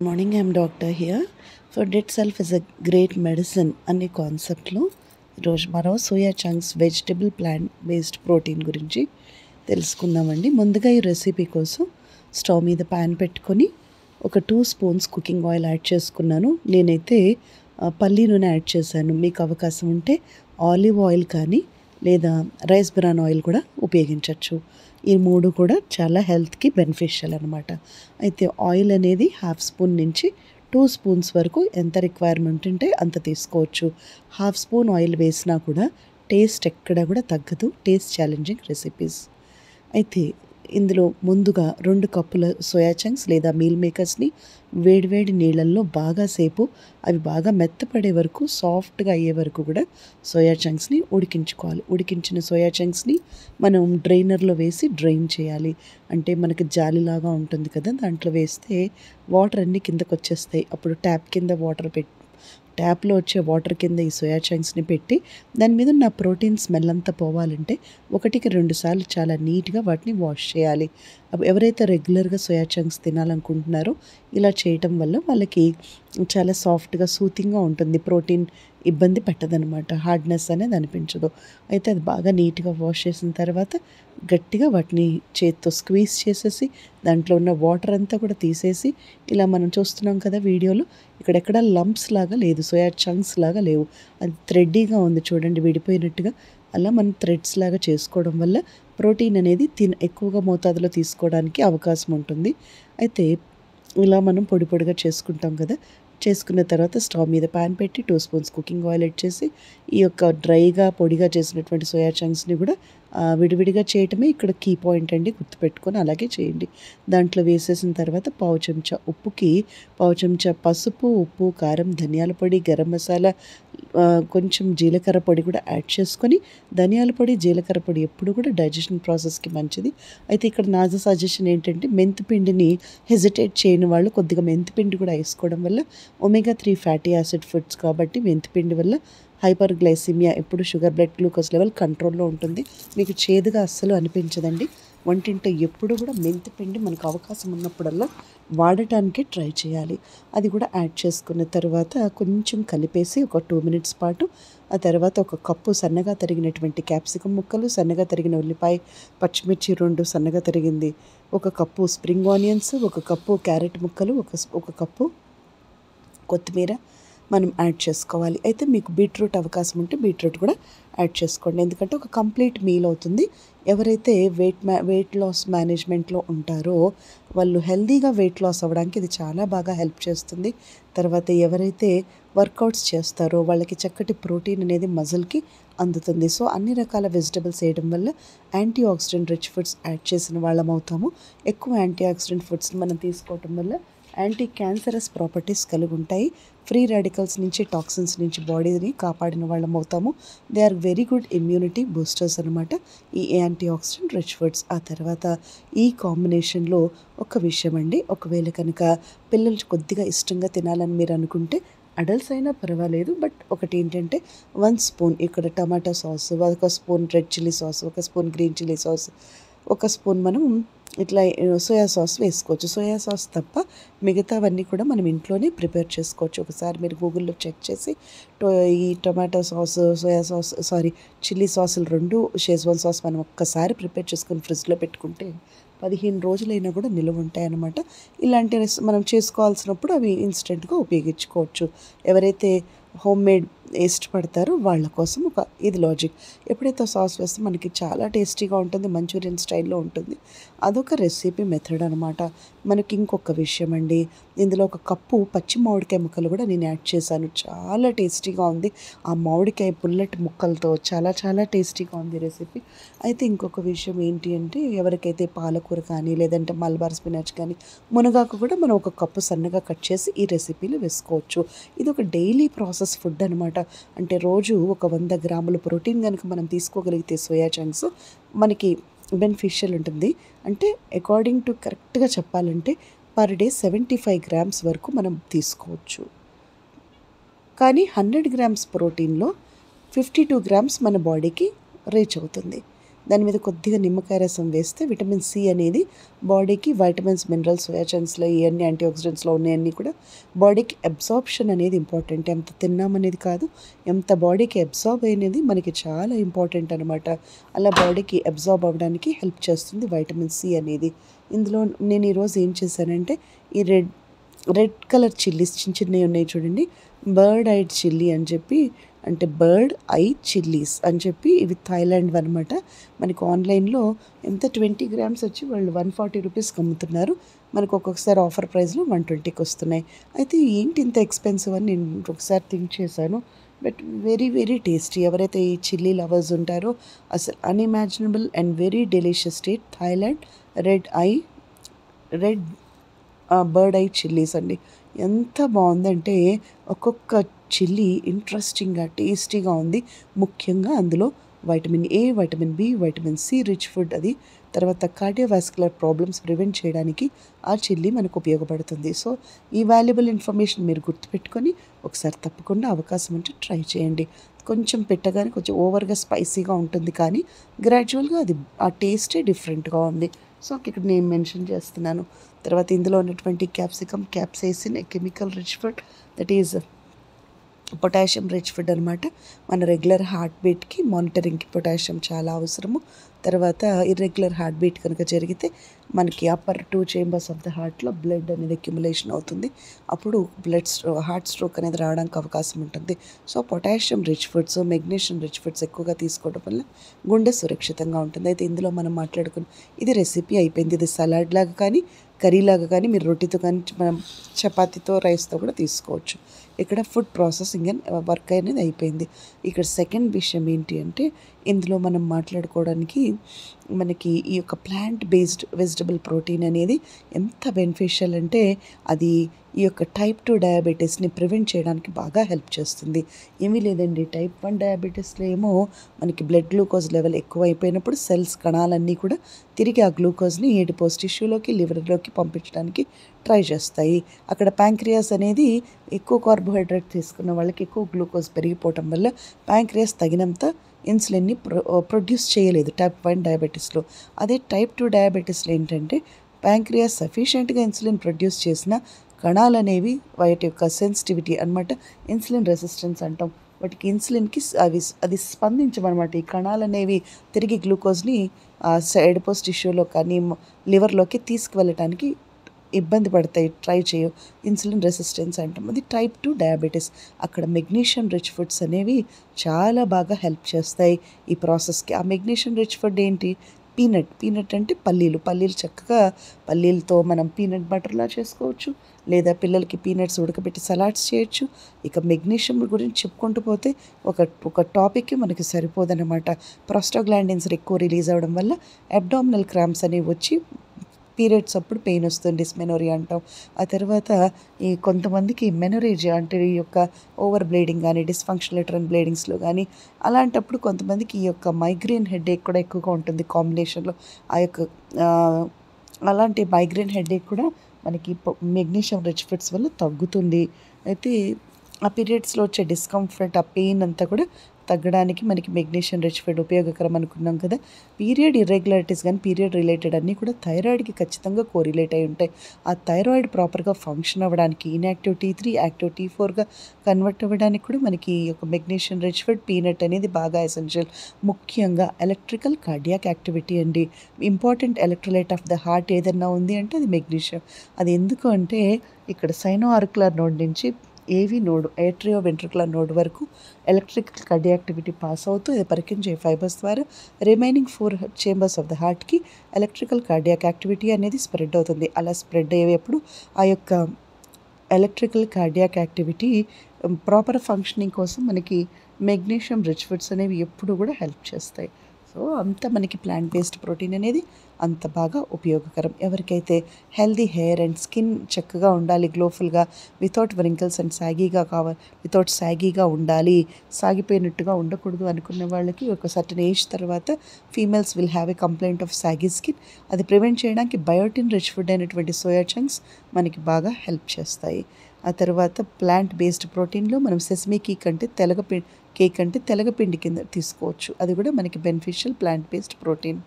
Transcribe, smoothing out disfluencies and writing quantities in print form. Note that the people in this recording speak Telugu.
Morning I'm doctor here. Food it self is a great medicine అనే కాన్సెప్ట్లో ఈరోజు మనం soya chunks vegetable plant based protein గురించి తెలుసుకుందామండి. ముందుగా ఈ రెసిపీ కోసం స్టవ్ మీద ప్యాన్ పెట్టుకొని ఒక 2 స్పూన్స్ కుకింగ్ ఆయిల్ యాడ్ చేసుకున్నాను. నేనైతే పల్లి నూనె యాడ్ చేశాను. మీకు అవకాశం ఉంటే ఆలివ్ ఆయిల్ కానీ లేదా రైస్ బ్రాన్ ఆయిల్ కూడా ఉపయోగించవచ్చు. ఈ 3 కూడా చాలా హెల్త్కి బెనిఫిషియల్ అనమాట. అయితే ఆయిల్ అనేది 1/2 స్పూన్ నుంచి 2 స్పూన్స్ వరకు ఎంత రిక్వైర్మెంట్ ఉంటే అంత తీసుకోవచ్చు. 1/2 స్పూన్ ఆయిల్ వేసినా కూడా టేస్ట్ ఎక్కడ కూడా తగ్గదు. Taste challenging recipes. అయితే ఇందులో ముందుగా 2 కప్పుల సోయా చంక్స్ లేదా మీల్ మేకర్స్ని వేడివేడి నీళ్ళల్లో బాగా సేపు అవి బాగా మెత్తపడే వరకు, సాఫ్ట్గా అయ్యే వరకు కూడా సోయా చంక్స్ని ఉడికించుకోవాలి. ఉడికించిన సోయా చంక్స్ని మనం డ్రైనర్లో వేసి డ్రైన్ చేయాలి. అంటే మనకి జాలిలాగా ఉంటుంది కదా, దాంట్లో వేస్తే వాటర్ అన్నీ కిందకు వచ్చేస్తాయి. అప్పుడు ట్యాప్ కింద వాటర్ ట్యాప్లో వచ్చే వాటర్ కింద ఈ సోయా చంక్స్ని పెట్టి దాని మీద ఉన్న ప్రోటీన్ స్మెల్ అంతా పోవాలంటే 1కి 2 సార్లు చాలా నీట్గా వాటిని వాష్ చేయాలి. ఎవరైతే రెగ్యులర్గా సోయా చంక్స్ తినాలనుకుంటున్నారో ఇలా చేయటం వల్ల వాళ్ళకి చాలా సాఫ్ట్గా సూతింగ్గా ఉంటుంది. ప్రోటీన్ ఇబ్బంది పెట్టదనమాట. హార్డ్నెస్ అనేది అనిపించదు. అయితే అది బాగా నీట్గా వాష్ చేసిన తర్వాత గట్టిగా వాటిని చేత్తో స్క్వీజ్ చేసేసి దాంట్లో ఉన్న వాటర్ అంతా కూడా తీసేసి ఇలా మనం చూస్తున్నాం కదా వీడియోలో, ఇక్కడెక్కడ లంప్స్ లాగా లేదు, సోయా చంక్స్ లాగా లేవు. అది థ్రెడ్డీగా ఉంది చూడండి, విడిపోయినట్టుగా. అలా మనం థ్రెడ్స్ లాగా చేసుకోవడం వల్ల ప్రోటీన్ అనేది ఎక్కువగా మోతాదులో తీసుకోవడానికి అవకాశం ఉంటుంది. అయితే ఇలా మనం పొడి పొడిగా చేసుకుంటాం కదా. చేసుకున్న తర్వాత స్టవ్ మీద ప్యాన్ పెట్టి 2 స్పూన్స్ కుకింగ్ ఆయిల్ యాడ్ చేసి ఈ యొక్క డ్రైగా పొడిగా చేసినటువంటి సోయా చంక్స్ని కూడా విడివిడిగా చేయటమే ఇక్కడ కీ పాయింట్ అండి, గుర్తుపెట్టుకొని అలాగే చేయండి. దాంట్లో వేసేసిన తర్వాత పావు చెంచా ఉప్పుకి పావు చెంచా పసుపు, ఉప్పు, కారం, ధనియాల పొడి, గరం మసాలా, కొంచెం జీలకర్ర పొడి కూడా యాడ్ చేసుకొని, ధనియాల పొడి, జీలకర్ర పొడి ఎప్పుడు కూడా డైజెషన్ ప్రాసెస్కి మంచిది. అయితే ఇక్కడ నా సజెషన్ ఏంటంటే మెంతిపిండిని హెజిటేట్ చేయని వాళ్ళు కొద్దిగా మెంతిపిండి కూడా వేసుకోవడం వల్ల ఒమేగా-3 ఫ్యాటీ యాసిడ్ ఫుడ్స్ కాబట్టి మెంతిపిండి వల్ల హైపర్ గ్లైసిమియా, ఎప్పుడు షుగర్, బ్లడ్ గ్లూకోజ్ లెవెల్ కంట్రోల్లో ఉంటుంది. మీకు చేదుగా అస్సలు అనిపించదండి. వంటింట్లో ఎప్పుడు కూడా మెంతిపిండి మనకు అవకాశం ఉన్నప్పుడల్లా వాడటానికి ట్రై చేయాలి. అది కూడా యాడ్ చేసుకున్న తర్వాత కొంచెం కలిపేసి ఒక 2 మినిట్స్ పాటు, ఆ తర్వాత ఒక కప్పు సన్నగా తరిగినటువంటి క్యాప్సికమ్ ముక్కలు, సన్నగా తరిగిన ఉల్లిపాయ, పచ్చిమిర్చి 2 సన్నగా తరిగింది, ఒక కప్పు స్ప్రింగ్ ఆనియన్స్, ఒక కప్పు క్యారెట్ ముక్కలు, ఒక కప్పు కొత్తిమీర మనం యాడ్ చేసుకోవాలి. అయితే మీకు బీట్రూట్ అవకాశం ఉంటే బీట్రూట్ కూడా యాడ్ చేసుకోండి, ఎందుకంటే ఒక కంప్లీట్ మీల్ అవుతుంది. ఎవరైతే వెయిట్ లాస్ మేనేజ్మెంట్లో ఉంటారో వాళ్ళు హెల్తీగా వెయిట్ లాస్ అవ్వడానికి ఇది చాలా బాగా హెల్ప్ చేస్తుంది. తర్వాత ఎవరైతే వర్కౌట్స్ చేస్తారో వాళ్ళకి చక్కటి ప్రోటీన్ అనేది మజిల్కి అందుతుంది. సో అన్ని రకాల వెజిటబుల్స్ వేయడం వల్ల anti oxidant rich foods add చేసిన వాళ్ళం అవుతాము. ఎక్కువ యాంటీ ఆక్సిడెంట్ ఫుడ్స్ని మనం తీసుకోవటం వల్ల యాంటీ క్యాన్సరస్ ప్రాపర్టీస్ కలిగి ఉంటాయి. ఫ్రీ రాడికల్స్ నుంచి, టాక్సిన్స్ నుంచి బాడీని కాపాడిన వాళ్ళం అవుతాము. They are very good immunity boosters అనమాట ఈ యాంటీ ఆక్సిడెంట్ రిచ్ ఫుడ్స్. ఆ తర్వాత ఈ కాంబినేషన్లో ఒక విషయం అండి, ఒకవేళ కనుక పిల్లలు కొద్దిగా ఇష్టంగా తినాలని మీరు అనుకుంటే అడల్ట్స్ అయినా పర్వాలేదు, బట్ ఒకటి ఏంటంటే 1 స్పూన్ ఇక్కడ టమాటా sauce, 1 spoon red chilli sauce, 1 spoon green chilli sauce, 1 spoon మనం ఇట్లా సోయా సాస్ వేసుకోవచ్చు. సోయా సాస్ తప్ప మిగతావన్నీ కూడా మనం ఇంట్లోనే ప్రిపేర్ చేసుకోవచ్చు. ఒకసారి మీరు గూగుల్లో చెక్ చేసి ఈ tomato sauce, soya sauce, chilli సాసులు 2, షేజ్వాన్ సాస్ మనం ఒక్కసారి ప్రిపేర్ చేసుకొని ఫ్రిడ్జ్లో పెట్టుకుంటే 15 రోజులైనా కూడా నిలువ ఉంటాయన్నమాట. ఇలాంటి మనం చేసుకోవాల్సినప్పుడు అవి ఇన్స్టెంట్గా ఉపయోగించుకోవచ్చు. ఎవరైతే హోమ్ మేడ్ ఇష్టపడతారో వాళ్ళ కోసం ఇది లాజిక్. ఎప్పుడైతే సాస్ వేస్తే మనకి చాలా టేస్టీగా ఉంటుంది, మంచూరియన్ స్టైల్లో ఉంటుంది. అదొక రెసిపీ మెథడ్ అనమాట. మనకి ఇంకొక విషయం అండి, ఇందులో 1 కప్పు పచ్చి మామిడికాయ ముక్కలు కూడా నేను యాడ్ చేశాను. చాలా టేస్టీగా ఉంది. ఆ మామిడికాయ పుల్లటి ముక్కలతో చాలా చాలా టేస్టీగా ఉంది రెసిపీ. అయితే ఇంకొక విషయం ఏంటి అంటే, ఎవరికైతే పాలకూర కానీ లేదంటే మల్బార్ స్పినాచ్ కానీ, మునగాకు కూడా మనం 1 కప్పు సన్నగా కట్ చేసి ఈ రెసిపీలో వేసుకోవచ్చు. ఇది ఒక డైలీ ప్రాసెస్ ఫుడ్ అనమాట. అంటే రోజు ఒక 100 గ్రాముల ప్రోటీన్ కనుక మనం తీసుకోగలిగితే సోయా చంక్స్ మనకి బెనిఫిషియల్ ఉంటుంది. అంటే అకార్డింగ్ టు కరెక్ట్గా చెప్పాలంటే పర్ డే 75 గ్రామ్స్ వరకు మనం తీసుకోవచ్చు. కానీ 100 గ్రామ్స్ ప్రోటీన్లో 52 గ్రామ్స్ మన బాడీకి రీచ్ అవుతుంది. దాని మీద కొద్దిగా నిమ్మకాయ రసం వేస్తే విటమిన్ సి అనేది బాడీకి వైటమిన్స్, మినరల్స్, సోయా చంక్స్లో ఇవన్నీ యాంటీ ఆక్సిడెంట్స్లో ఉన్నాయన్నీ కూడా బాడీకి అబ్సార్ప్షన్ అనేది ఇంపార్టెంట్. ఎంత తిన్నామనేది కాదు, ఎంత బాడీకి అబ్సార్బ్ అయినది మనకి చాలా ఇంపార్టెంట్ అనమాట. అలా బాడీకి అబ్సార్బ్ అవ్వడానికి హెల్ప్ చేస్తుంది వైటమిన్ సి అనేది. ఇందులో నేను ఈరోజు ఏం చేశానంటే ఈ రెడ్ కలర్ చిల్లీస్ చిన్న చిన్నవి ఉన్నాయి చూడండి, బర్డ్ ఐడ్ చిల్లీ అని చెప్పి, అంటే బర్డ్ ఐ చిల్లీస్ అని చెప్పి, ఇవి థాయిలాండ్ అనమాట. మనకు ఆన్లైన్లో ఎంత 20 grams వచ్చి వాళ్ళు 140 రూపీస్కి అమ్ముతున్నారు. మనకు ఒక్కొక్కసారి ఆఫర్ ప్రైస్లో 120కి వస్తున్నాయి. అయితే ఏంటి ఇంత ఎక్స్పెన్సివ్ అని నేను ఒకసారి థింక్ చేశాను. But very very tasty. ఎవరైతే ఈ చిల్లీ లవర్స్ ఉంటారో అసలు unimaginable and very delicious state Thailand. Red bird I chillies అండి. ఎంత బాగుందంటే ఒక్కొక్క చిల్లీ ఇంట్రెస్టింగ్గా టేస్టీగా ఉంది. ముఖ్యంగా అందులో vitamin A, vitamin B, vitamin C rich food అది. తర్వాత కార్డియోవాస్కులర్ ప్రాబ్లమ్స్ ప్రివెంట్ చేయడానికి ఆ చిల్లీ మనకు ఉపయోగపడుతుంది. సో ఈ వాల్యుబుల్ ఇన్ఫర్మేషన్ మీరు గుర్తుపెట్టుకొని ఒకసారి తప్పకుండా అవకాశం ఉంటే ట్రై చేయండి. కొంచెం పెట్టగానే కొంచెం ఓవర్గా స్పైసీగా ఉంటుంది, కానీ గ్రాడ్యువల్గా అది ఆ టేస్టే డిఫరెంట్గా ఉంది. సో ఇక్కడ నేను మెన్షన్ చేస్తున్నాను. తర్వాత ఇందులో ఉన్నటువంటి capsaicin chemical rich food, that is potassium rich food అనమాట. మన రెగ్యులర్ హార్ట్ బీట్కి మానిటరింగ్కి పొటాషియం చాలా అవసరము. తర్వాత ఇర్రెగ్యులర్ హార్ట్ బీట్ కనుక జరిగితే మనకి అప్పర్ 2 chambers ఆఫ్ ద హార్ట్లో బ్లడ్ అనేది అక్యుములేషన్ అవుతుంది. అప్పుడు హార్ట్ స్ట్రోక్ అనేది రావడానికి అవకాశం ఉంటుంది. So potassium rich foods, magnesium rich foods ఎక్కువగా తీసుకోవడం వల్ల గుండె సురక్షితంగా ఉంటుంది. అయితే ఇందులో మనం మాట్లాడుకున్న ఇది రెసిపీ అయిపోయింది. ఇది సలాడ్ లాగా కానీ, కర్రీ లాగా కానీ, మీరు రొట్టెతో కానీ, మనం చపాతీతో, రైస్తో కూడా తీసుకోవచ్చు. ఇక్కడ ఫుడ్ ప్రాసెసింగ్ అండ్ వర్క్ అనేది అయిపోయింది. ఇక్కడ సెకండ్ విషయం ఏంటి అంటే ఇందులో మనం మాట్లాడుకోవడానికి మనకి ఈ యొక్క ప్లాంట్ బేస్డ్ వెజిటబుల్ ప్రోటీన్ అనేది ఎంత బెనిఫిషియల్ అంటే అది ఈ యొక్క టైప్ 2 డయాబెటీస్ని ప్రివెంట్ చేయడానికి బాగా హెల్ప్ చేస్తుంది. ఏమీ లేదండి, టైప్ 1 డయాబెటీస్లో ఏమో మనకి బ్లడ్ గ్లూకోజ్ లెవెల్ ఎక్కువ అయిపోయినప్పుడు కణాలన్నీ కూడా తిరిగి ఆ గ్లూకోజ్ని ఎడిపోస్ టిష్యూలోకి, లివర్లోకి పంపించడానికి ట్రై చేస్తాయి. అక్కడ ప్యాంక్రియాస్ అనేది ఎక్కువ కార్బోహైడ్రేట్ తీసుకున్న వాళ్ళకి ఎక్కువ గ్లూకోజ్ పెరిగిపోవటం వల్ల ప్యాంక్రియాస్ తగినంత ఇన్సులిన్ని ప్రొడ్యూస్ చేయలేదు టైప్ 1 డయాబెటీస్లో. అదే టైప్ 2 డయాబెటీస్లో ఏంటంటే ప్యాంక్రియాస్ సఫిషియెంట్గా ఇన్సులిన్ ప్రొడ్యూస్ చేసిన కణాలు అనేవి వాటి యొక్క సెన్సిటివిటీ అనమాట, ఇన్సులిన్ రెసిస్టెన్స్ అంటాం. వాటికి ఇన్సులిన్కి అది స్పందించమన్నమాట. ఈ కణాలు అనేవి తిరిగి గ్లూకోజ్ని ఎడిపోస్ టిష్యూలో కానీ లివర్లోకి తీసుకువెళ్ళటానికి ఇబ్బంది పడతాయి, ట్రై చేయవు. ఇన్సులిన్ రెసిస్టెన్స్ అంటాం. అది టైప్ 2 డయాబెటీస్. అక్కడ మెగ్నీషియం రిచ్ ఫుడ్స్ అనేవి చాలా బాగా హెల్ప్ చేస్తాయి ఈ ప్రాసెస్కి. ఆ మెగ్నీషియం రిచ్ ఫుడ్ ఏంటి? పీనట్ అంటే పల్లీలు చక్కగా పల్లీలతో మనం పీనట్ బటర్లా చేసుకోవచ్చు, లేదా పిల్లలకి పీనట్స్ ఉడకబెట్టి సలాడ్స్ చేయొచ్చు. ఇక మెగ్నీషియం గురించి చెప్పుకుంటూ పోతే ఒక టాపిక్కి మనకి సరిపోదన్నమాట. ప్రోస్టాగ్లాండిన్స్ ఎక్కువ రిలీజ్ అవ్వడం వల్ల అబ్డామినల్ క్రాంప్స్ అనేవి వచ్చి పీరియడ్స్ అప్పుడు పెయిన్ వస్తుంది, డిస్మెనోరియా అంటాం. ఆ తర్వాత ఈ కొంతమందికి మెనోరేజియా అంటే ఈ యొక్క ఓవర్ బ్లీడింగ్ కానీ, డిస్ఫంక్షనల్ యూట్రైన్ బ్లీడింగ్స్లో కానీ, అలాంటప్పుడు కొంతమందికి ఈ యొక్క మైగ్రేన్ హెడేక్ కూడా ఎక్కువగా ఉంటుంది కాంబినేషన్లో. ఆ యొక్క అలాంటి మైగ్రేన్ హెడేక్ కూడా మనకి మెగ్నీషియం రిచ్ ఫుడ్స్ వల్ల తగ్గుతుంది. అయితే ఆ పీరియడ్స్లో వచ్చే డిస్కంఫర్ట్, ఆ పెయిన్ అంతా కూడా తగ్గడానికి మనకి మెగ్నీషియం రిచ్ ఫుడ్ ఉపయోగకరం అనుకున్నాం కదా. పీరియడ్ ఇర్రెగ్యులారిటీస్ కానీ, పీరియడ్ రిలేటెడ్ అన్నీ కూడా థైరాయిడ్కి ఖచ్చితంగా కోరిలేట్ అయి ఉంటాయి. ఆ థైరాయిడ్ ప్రాపర్గా ఫంక్షన్ అవ్వడానికి, ఇన్యాక్టివ్ T3 యాక్టివ్ T4గా కన్వర్ట్ అవ్వడానికి కూడా మనకి ఈ యొక్క మెగ్నీషియం రిచ్ ఫుడ్ పీనట్ అనేది బాగా ఎసెన్షియల్. ముఖ్యంగా ఎలక్ట్రికల్ కార్డియాక్ యాక్టివిటీ అండి. Important electrolyte of the heart ఏదన్నా ఉంది అంటే అది మెగ్నీషియం. అది ఎందుకు అంటే ఇక్కడ సైనో ఆర్కులర్ నోడ్ నుంచి ఏవి నోడ్, ఏట్రియో వెంట్రికులర్ నోడ్ వరకు ఎలక్ట్రికల్ కార్డియాక్ యాక్టివిటీ పాస్ అవుతూ ఇది పరికించే ఫైబర్స్ ద్వారా రిమైనింగ్ 4 chambers ఆఫ్ ద హార్ట్కి ఎలక్ట్రికల్ కార్డియాక్ యాక్టివిటీ అనేది స్ప్రెడ్ అవుతుంది. అలా స్ప్రెడ్ అయ్యేప్పుడు ఆ యొక్క electrical cardiac activity proper functioning కోసం మనకి మెగ్నీషియం రిచ్ ఫుడ్స్ అనేవి ఎప్పుడు కూడా హెల్ప్ చేస్తాయి. సో అంత మనకి ప్లాంట్ బేస్డ్ ప్రోటీన్ అనేది అంత బాగా ఉపయోగకరం. ఎవరికైతే హెల్దీ హెయిర్ అండ్ స్కిన్ చక్కగా ఉండాలి, గ్లోఫుల్గా, వితౌట్ వ్రింకిల్స్ అండ్ సాగీగా ఉండాలి, సాగిపోయినట్టుగా ఉండకూడదు అనుకున్న వాళ్ళకి ఒక సర్టన్ ఏజ్ తర్వాత females will have a complaint of సాగీ skin. అది ప్రివెంట్ చేయడానికి బయోటిన్ రిచ్ ఫుడ్ అయినటువంటి సోయా చంక్స్ మనకి బాగా హెల్ప్ చేస్తాయి. ఆ తర్వాత ప్లాంట్ బేస్డ్ ప్రోటీన్లో మనం సెసమీ కీక్ అంటే కేక్ అంటే తెలగపిండి కింద తీసుకోవచ్చు. అది కూడా మనకి బెనిఫిషియల్ ప్లాంట్ బేస్డ్ ప్రోటీన్.